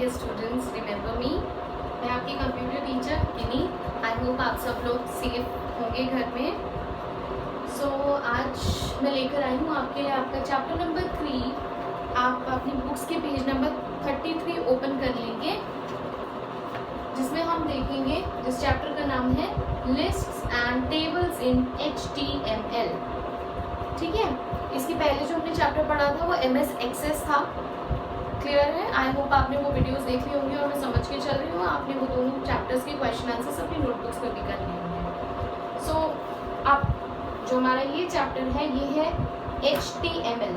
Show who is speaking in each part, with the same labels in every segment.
Speaker 1: Dear students, remember मी। मैं आपकी computer teacher किनी। आई होप आप सब लोग सेफ होंगे घर में। आज मैं लेकर आई हूँ आपके लिए आपका चैप्टर नंबर 3। आप अपनी बुक्स के पेज नंबर 33 ओपन कर लेंगे, जिसमें हम देखेंगे, जिस चैप्टर का नाम है lists and tables in HTML। ठीक है, इसके पहले जो हमने चैप्टर पढ़ा था वो MS Access था। क्लियर है? आई होप आपने वो वीडियोस देख ली होंगी और मैं समझ के चल रही हूँ आपने वो दोनों चैप्टर्स के क्वेश्चन आंसर्स अपनी नोटबुक्स पर भी कर लिए होंगे। अब जो हमारा ये चैप्टर है ये है HTML।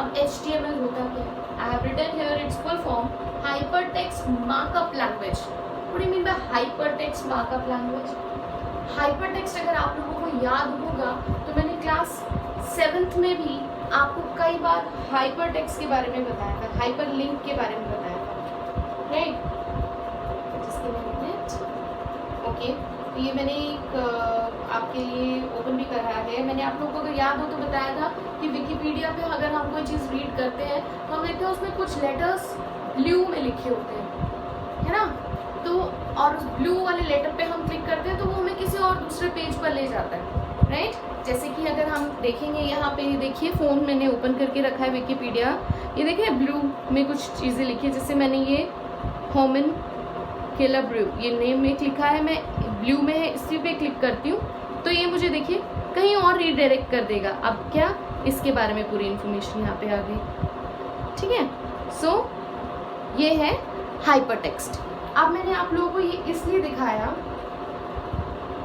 Speaker 1: अब HTML होता क्या है? I have written here its full form, hypertext markup language. What do you mean by hypertext markup language? Hypertext अगर आप लोगों को याद होगा तो मैंने क्लास 7th में भी आपको कई बार हाइपरटेक्स्ट के बारे में बताया था, हाइपरलिंक के बारे में बताया था, राइट? ओके, तो ये मैंने एक आपके लिए ओपन भी करा है। मैंने आप लोगों को अगर याद हो तो बताया था कि विकिपीडिया पे अगर हम कोई चीज़ रीड करते हैं तो हम देखते हैं उसमें कुछ लेटर्स ब्लू में लिखे होते हैं, है ना? तो और उस ब्लू वाले लेटर पे हम क्लिक करते हैं तो वो हमें किसी और दूसरे पेज पर ले जाता है, राइट? जैसे कि अगर हम देखेंगे यहाँ पे, देखिए फ़ोन मैंने ओपन करके रखा है विकिपीडिया। ये देखिए ब्लू में कुछ चीज़ें लिखी है, जैसे मैंने ये होमिन केला ब्रू, ये नेम में लिखा है, मैं ब्लू में है, इसी पे क्लिक करती हूँ तो ये मुझे देखिए कहीं और रीडायरेक्ट कर देगा। अब क्या, इसके बारे में पूरी इन्फॉर्मेशन यहाँ पे आ गई। ठीक है, ये है हाइपरटेक्स्ट। अब मैंने आप लोगों को ये इसलिए दिखाया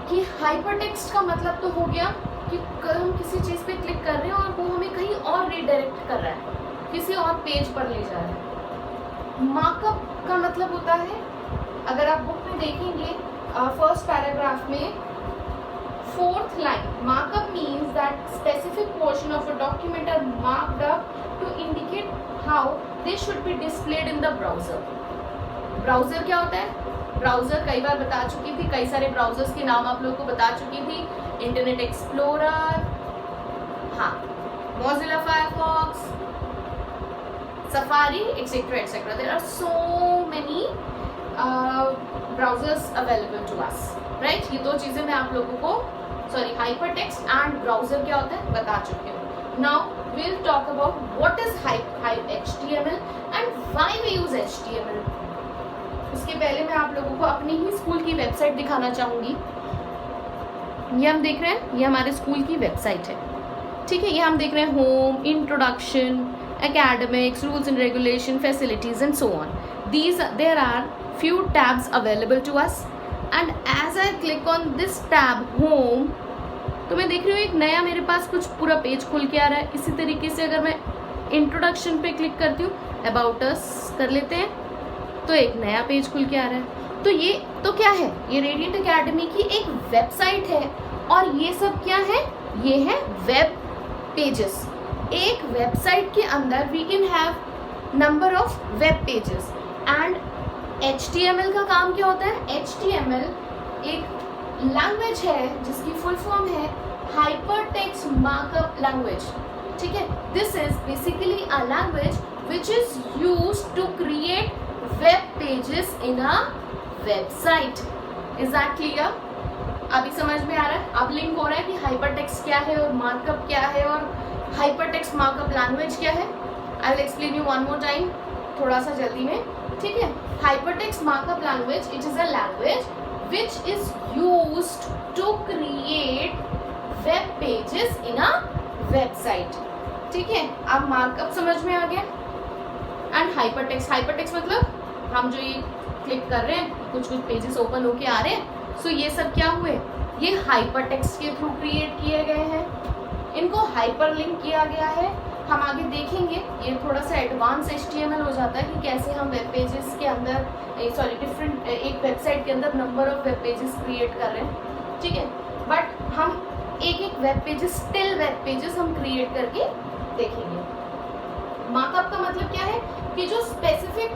Speaker 1: कि हाइपरटेक्स्ट का मतलब तो हो गया कि हम किसी चीज़ पे क्लिक कर रहे हैं और वो हमें कहीं और रीडायरेक्ट कर रहा है, किसी और पेज पर ले जा रहा है। मार्कअप का मतलब होता है, अगर आप बुक में देखेंगे फर्स्ट पैराग्राफ में 4th line, markup means that specific portion of a document are marked up to indicate how they should be displayed in the browser. Browser क्या होता है? ब्राउजर कई बार बता चुकी थी, कई सारे ब्राउजर्स के नाम आप लोगों को बता चुकी थी। इंटरनेट एक्सप्लोरर, हाँ, Mozilla Firefox, Safari, etcetera etcetera. There are so many browsers available to us, right? ये दो चीजें मैं आप लोगों को, सॉरी, हाइपरटेक्स्ट एंड ब्राउजर क्या होता है बता चुकी हूँ। Now we'll talk about what is HTML and why we use HTML। उसके पहले मैं आप लोगों को अपनी ही स्कूल की वेबसाइट दिखाना चाहूँगी। ये हम देख रहे हैं, ये हमारे स्कूल की वेबसाइट है। ठीक है, ये हम देख रहे हैं home, introduction, academics, rules and regulation, facilities and so on. There are few tabs available to us and as I click on this tab home, तो मैं देख रही हूँ एक नया मेरे पास कुछ पूरा पेज खुल के आ रहा है। इसी तरीके से अगर मैं इंट्रोडक्शन पे क्लिक करती हूँ, अबाउट अस कर लेते हैं, तो एक नया पेज खुल के आ रहा है। तो ये तो क्या है? ये रेडिएंट एकेडमी की एक वेबसाइट है और ये सब क्या है? ये है वेब पेजेस। एक वेबसाइट के अंदर we can have number of web pages and HTML का काम क्या होता है? HTML एक लैंग्वेज है जिसकी फुल फॉर्म है हाइपरटेक्स्ट मार्कअप लैंग्वेज। ठीक है, this is basically a language which is used to create web pages in a website. Is that clear? अभी समझ में आ रहा है? अब लिंक हो रहा है कि हाइपरटेक्स्ट क्या है और मार्कअप क्या है और हाइपरटेक्स्ट मार्कअप लैंग्वेज क्या है। I will explain you one more time, थोड़ा सा जल्दी में। ठीक है, hypertext markup language, it is a language which is used to create web pages in a website। ठीक है, अब मार्कअप समझ में आ गया। एंड हाइपरटेक्स्ट मतलब हम जो ये क्लिक कर रहे हैं, कुछ कुछ पेजेस ओपन होके आ रहे हैं, सो ये सब क्या हुए? ये हाइपरटेक्स्ट के थ्रू क्रिएट किए गए हैं, इनको हाइपरलिंक किया गया है। हम आगे देखेंगे, ये थोड़ा सा एडवांस HTML हो जाता है कि कैसे हम वेब पेजेस के अंदर, सॉरी, डिफरेंट एक वेबसाइट के अंदर number of web pages create कर रहे हैं। ठीक है, बट हम एक एक web pages, still web pages हम क्रिएट करके देखेंगे। मार्कअप का मतलब क्या है? कि जो स्पेसिफिक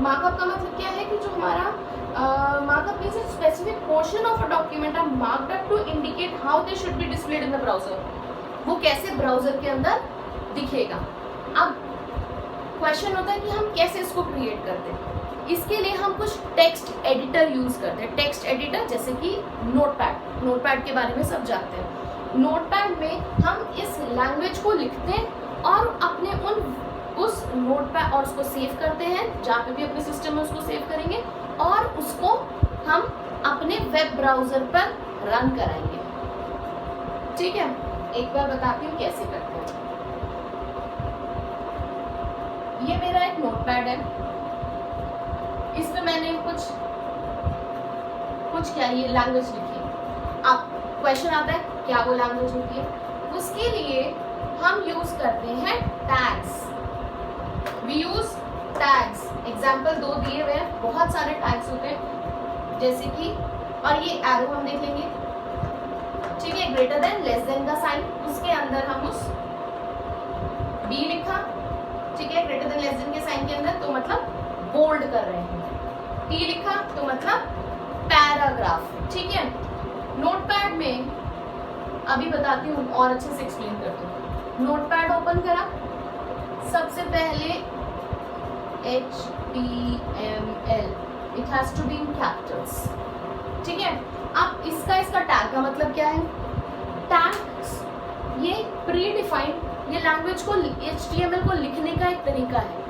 Speaker 1: मार्कअप का मतलब क्या है कि जो हमारा markup means specific portion of a document are marked up to indicate how they should be displayed in the browser. वो कैसे ब्राउजर के अंदर दिखेगा। अब क्वेश्चन होता है कि हम कैसे इसको क्रिएट करते हैं। इसके लिए हम कुछ टेक्स्ट एडिटर यूज करते हैं। टेक्स्ट एडिटर जैसे कि नोटपैड के बारे में सब जानते हैं। नोटपैड में हम इस लैंग्वेज को लिखते हैं और अपने उस नोटपैड और उसको सेव करते हैं, जहाँ पे भी अपने सिस्टम में उसको सेव करेंगे और उसको हम अपने वेब ब्राउजर पर रन कराएंगे। ठीक है, एक बार बताती हूँ कैसे करते हैं। ये मेरा एक नोटपैड है, इसमें मैंने कुछ क्या ये लैंग्वेज लिखी है। अब क्वेश्चन आता है क्या वो लैंग्वेज होती है। उसके लिए हम यूज करते हैं tags. We use tags. Example 2 दिए हुए हैं, बहुत सारे टैग्स होते हैं जैसे कि, और ये एरो हम देख लेंगे। ठीक है, ग्रेटर देन लेस देन का साइन, उसके अंदर हम उस बी लिखा। ठीक है, ग्रेटर देन लेस देन के साइन के अंदर, तो मतलब बोल्ड कर रहे हैं। टी लिखा तो मतलब पैराग्राफ। ठीक है, नोटपैड में अभी बताती हूँ और अच्छे से एक्सप्लेन करती हूँ। नोटपैड ओपन करा, सबसे पहले HTML, it has to be in capitals. ठीक है, अब इसका टैग का मतलब क्या है। टैग्स ये प्री डिफाइंड, ये लैंग्वेज को HTML को लिखने का एक तरीका है।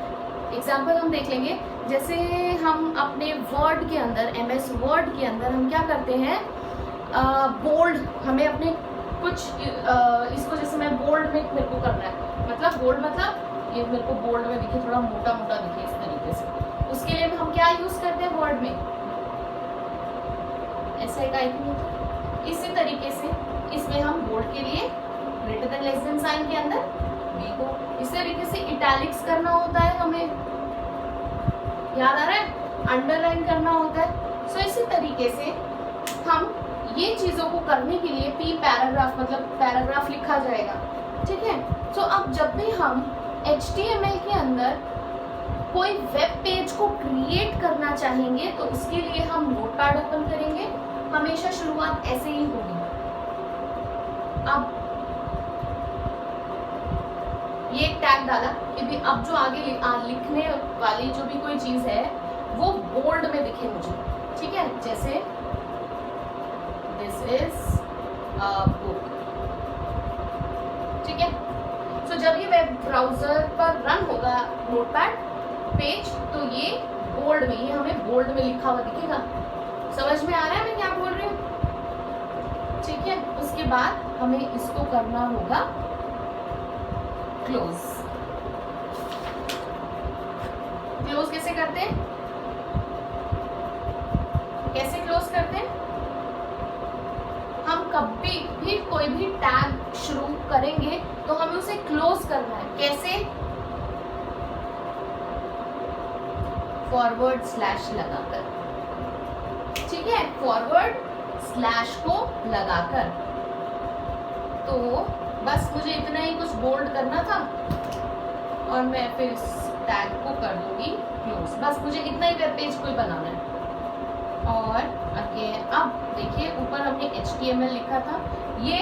Speaker 1: एग्जाम्पल हम देख लेंगे, जैसे हम अपने वर्ड के अंदर, MS वर्ड के अंदर हम क्या करते हैं, बोल्ड, हमें अपने कुछ इसको, जैसे मैं बोल्ड में मेरे को करना है, मतलब बोल्ड मतलब ये मेरे को बोल्ड में दिखे, थोड़ा मोटा मोटा दिखे इस तरीके से। उसके लिए हम क्या यूज करते हैं वर्ड में, ऐसा एक आइकन होता है। इसी तरीके से इसमें हम बोल्ड के लिए greater than less than sign के अंदर बी को, इस तरीके से इटैलिक्स करना होता है, हमें याद आ रहा है, अंडरलाइन करना होता है। सो इसी तरीके से हम ये चीजों को करने के लिए पी पैराग्राफ, मतलब पैराग्राफ लिखा जाएगा। ठीक है, सो अब जब भी हम HTML के अंदर कोई वेब पेज को क्रिएट करना चाहेंगे तो उसके लिए हम नोटपैड ओपन करेंगे। हमेशा शुरुआत ऐसे ही होगी। अब ये एक टैग डाला कि भी अब जो आगे लिखने वाली जो भी कोई चीज है वो बोल्ड में दिखे मुझे। ठीक है, जैसे दिस इज अ बुक। ठीक है, सो जब ये वेब ब्राउजर पर रन होगा नोटपैड पेज, तो ये बोल्ड में, ये हमें बोल्ड में लिखा हुआ दिखेगा। समझ में आ रहा है मैं क्या बोल रही हूँ। ठीक है, उसके बाद हमें इसको करना होगा क्लोज। क्लोज कैसे करते हैं, कैसे क्लोज करते हैं, हम कभी भी कोई भी टैग शुरू करेंगे तो हमें उसे क्लोज करना है। कैसे, फॉरवर्ड स्लैश लगाकर। ठीक है, फॉरवर्ड स्लैश को लगाकर। तो बस मुझे इतना ही कुछ बोल्ड करना था और मैं फिर इस टैग को कर दूंगी क्लोज। बस मुझे इतना ही वेब पेज कोई बनाना है। और अब देखिए ऊपर हमने HTML लिखा था, ये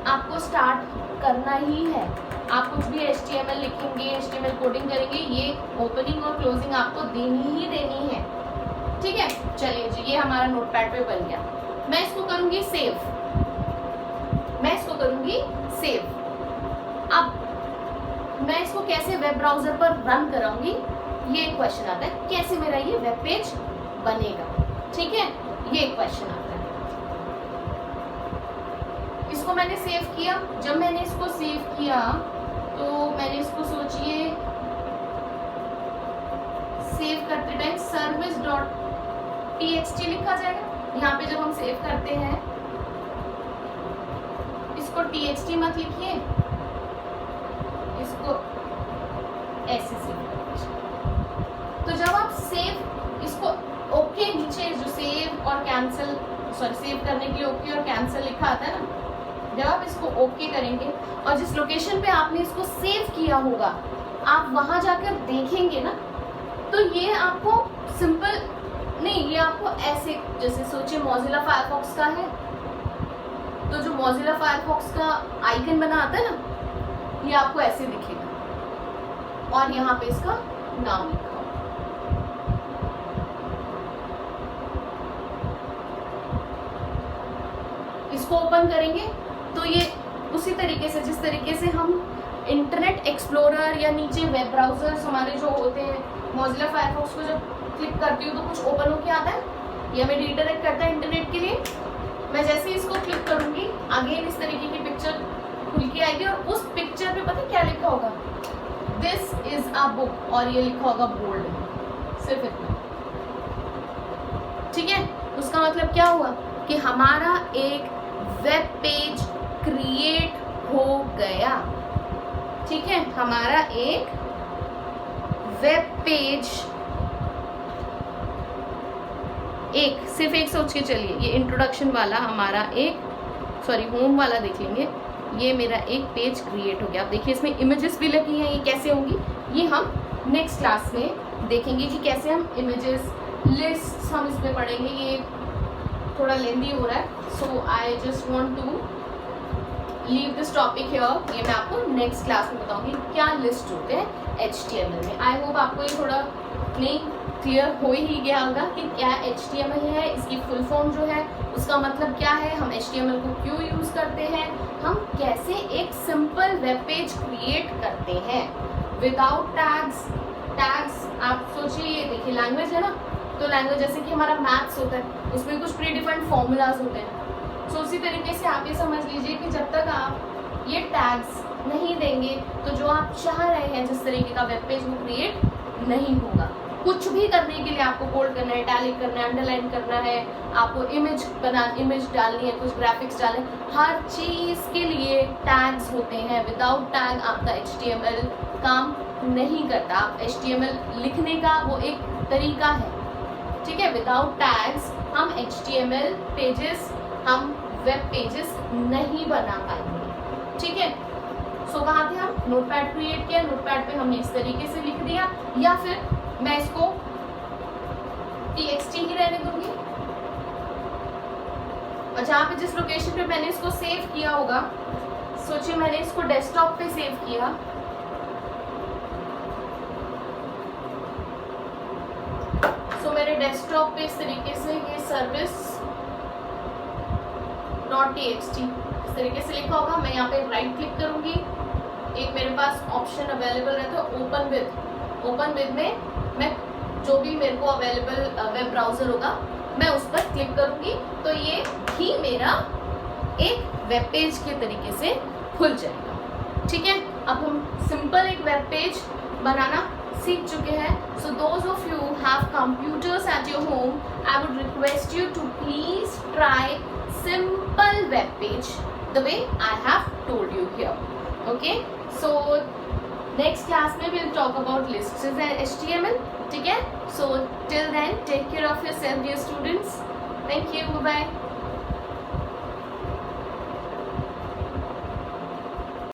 Speaker 1: आपको स्टार्ट करना ही है। आप कुछ भी HTML लिखेंगे, HTML कोडिंग करेंगे, ये ओपनिंग और क्लोजिंग आपको देनी ही देनी है। ठीक है, चलिए जी, ये हमारा नोटपैड पे बन गया। मैं इसको करूंगी सेव, अब मैं इसको कैसे वेब ब्राउजर पर रन कराऊंगी, ये क्वेश्चन आता है, कैसे मेरा ये वेब पेज बनेगा। ठीक है, ये क्वेश्चन आता है। इसको मैंने सेव किया। जब मैंने इसको सेव किया तो मैंने इसको, सोचिए, सेव करते टाइम service.txt लिखा जाएगा। यहाँ पे जब हम सेव करते हैं इसको txt मत लिखिए, इसको ऐसे सेव करिए। तो जब आप सेव, इसको ओके, नीचे जो सेव और कैंसिल, सेव करने के लिए ओके और कैंसिल लिखा आता है ना, जब आप इसको ओके करेंगे और जिस लोकेशन पे आपने इसको सेव किया होगा आप वहां जाकर देखेंगे ना, तो ये आपको सिंपल नहीं, ये आपको ऐसे, जैसे सोचिए मोज़िला फायरफॉक्स का है, तो जो मोज़िला फायरफॉक्स का आइकन बना आता है ना, ये आपको ऐसे दिखेगा। और यहाँ पे इसका नाम लिखा होगा। इसको ओपन करेंगे तो ये उसी तरीके से जिस तरीके से हम इंटरनेट एक्सप्लोरर या नीचे वेब ब्राउजर्स हमारे जो होते हैं, मोज़िला फायरफॉक्स को जब क्लिक करती हूँ तो कुछ ओपन होके आता है, ये हमें रीडायरेक्ट करता है इंटरनेट के लिए। मैं जैसे इसको क्लिक करूंगी अगेन इस तरीके की पिक्चर खुल के आएगी और उस पिक्चर पे पता है क्या लिखा होगा, दिस इज अ बुक, और ये लिखा होगा बोल्ड में, सिर्फ इतना। ठीक है, उसका मतलब क्या हुआ कि हमारा एक वेब पेज क्रिएट हो गया। ठीक है, हमारा एक वेब पेज, सिर्फ एक सोच के चलिए, ये इंट्रोडक्शन वाला हमारा एक, सॉरी होम वाला देख लेंगे, ये मेरा एक पेज क्रिएट हो गया। आप देखिए इसमें इमेजेस भी लगी हैं, ये कैसे होंगी ये हम नेक्स्ट क्लास में देखेंगे कि कैसे हम इमेजेस, लिस्ट हम इसमें पढ़ेंगे। ये थोड़ा लेंदी हो रहा है, so I just want to leave this topic here. ये मैं आपको नेक्स्ट क्लास में बताऊंगी क्या लिस्ट होते हैं HTML में। आई होप आपको ये थोड़ा नहीं क्लियर हो ही गया होगा कि क्या HTML है, इसकी फुल फॉर्म जो है उसका मतलब क्या है, हम HTML को क्यों यूज़ करते हैं, हम कैसे एक सिंपल वेब पेज क्रिएट करते हैं विदाउट टैग्स। आप सोचिए, ये देखिए लैंग्वेज है ना, तो लैंग्वेज जैसे कि हमारा मैथ्स होता है उसमें कुछ प्री डिफाइंड फॉर्मूलाज होते हैं। सो उसी तरीके से आप ये समझ लीजिए कि जब तक आप ये टैग्स नहीं देंगे तो जो आप चाह रहे हैं जिस तरीके का वेब पेज वो क्रिएट नहीं होगा। कुछ भी करने के लिए आपको बोल्ड करना है, इटैलिक करना है, अंडरलाइन करना है, आपको इमेज डालनी है, कुछ ग्राफिक्स डालने, हर चीज़ के लिए टैग्स होते हैं। विदाउट टैग आपका HTML काम नहीं करता। आप HTML लिखने का वो एक तरीका है, ठीक है। विदाउट टैग्स हम HTML पेजेस, हम वेब पेजेस नहीं बना पाएंगे, ठीक है। सो कहाँ थे हम, नोटपैड क्रिएट किया, नोटपैड पे हमने इस तरीके से लिख दिया, या फिर मैं इसको txt ही रहने दूंगी, और जहाँ पे जिस लोकेशन पे मैंने इसको सेव किया होगा, सोचिए मैंने इसको डेस्कटॉप पे सेव किया, सो मेरे डेस्कटॉप पे इस तरीके से ये सर्विस .txt इस तरीके से लिखा होगा। मैं यहाँ पे राइट क्लिक करूंगी, एक मेरे पास ऑप्शन अवेलेबल रहता है ओपन विद में मैं जो भी मेरे को अवेलेबल वेब ब्राउजर होगा मैं उस पर क्लिक करूंगी, तो ये ही मेरा एक वेब पेज के तरीके से खुल जाएगा, ठीक है। अब हम सिंपल एक वेब पेज बनाना सीख चुके हैं। So those of you have computers at your home, I would request you to please try simple web page the way I have told you here. Okay, so next class में we'll talk about lists and HTML, ठीक है। So till then take care of yourself dear students. Thank you, bye bye.